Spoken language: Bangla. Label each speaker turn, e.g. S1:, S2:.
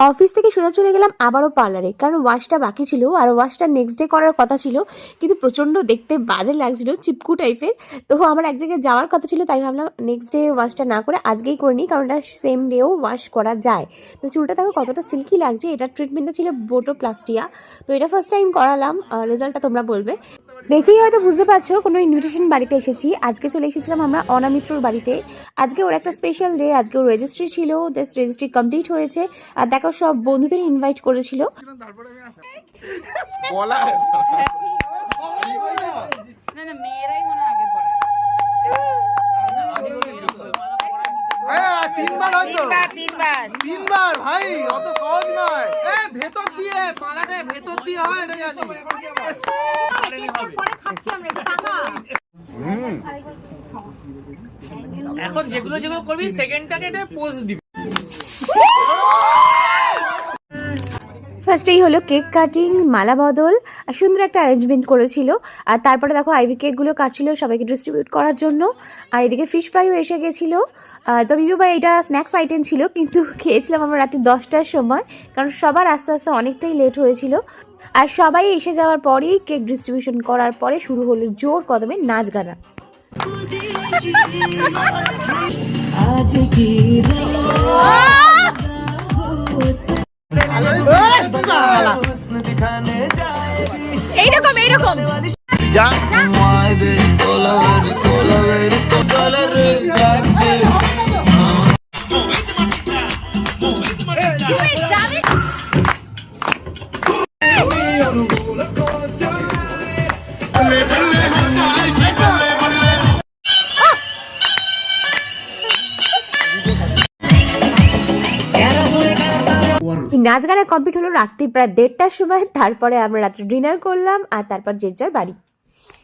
S1: অফিস থেকে সোজা চলে গেলাম আবারও পার্লারে, কারণ ওয়াশটা বাকি ছিল আর ওয়াশটা নেক্সট ডে করার কথা ছিল, কিন্তু প্রচণ্ড দেখতে বাজে লাগছিল, চিপকু টাইপের। তো আমার এক জায়গায় যাওয়ার কথা ছিল, তাই ভাবলাম নেক্সট ডে ওয়াশটা না করে আজকেই করে নিই, কারণ এটা সেম ডেও ওয়াশ করা যায়। তো চুলটা দেখো কতটা সিল্কি লাগছে। এটার ট্রিটমেন্টটা ছিল বোটোপ্লাস্টিয়া। তো এটা ফার্স্ট টাইম করালাম, রেজাল্টটা তোমরা বলবে। দেখেই হয়তো বুঝতে পারছো কোনো ইনভিটেশন বাড়িতে এসেছি। আজকে চলে এসেছিলাম আমরা অনামিত্রর বাড়িতে। আজকে ওর একটা স্পেশাল ডে, আজকে ওর রেজিস্ট্রি ছিল, জাস্ট রেজিস্ট্রি কমপ্লিট হয়েছে। আর দেখো সব বন্ধুদের ইনভাইট করেছিল।
S2: তিনবার ভাই, অত সহজ নয়। ভেতর দিয়ে পালাটে ভেতর দিয়ে হয় না জানি।
S3: এখন যেগুলো যেগুলো করবি সেকেন্ডটাকে এটা পোজ দিবি।
S1: ফার্স্টেই হলো কেক কাটিং, মালা বদল, আর সুন্দর একটা অ্যারেঞ্জমেন্ট করেছিল। আর তারপরে দেখো আইভি কেকগুলো কাটছিল সবাইকে ডিস্ট্রিবিউট করার জন্য। আর এদিকে ফিশ ফ্রাইও এসে গেছিলো। তো যদিও বা এটা স্ন্যাক্স আইটেম ছিল, কিন্তু খেয়েছিলাম আমরা রাতে 10টার সময়, কারণ সবার আস্তে আস্তে অনেকটাই লেট হয়েছিল। আর সবাই এসে যাওয়ার পরেই কেক ডিস্ট্রিবিউশন করার পরে শুরু হলো জোর কদমে নাচ গানা। এইরকম এইরকম নাচ গানা কমপ্লিট হলো রাত্রি প্রায় 1:30টার সময়। তারপরে আমরা রাত্রে ডিনার করলাম আর তারপর যে যার বাড়ি।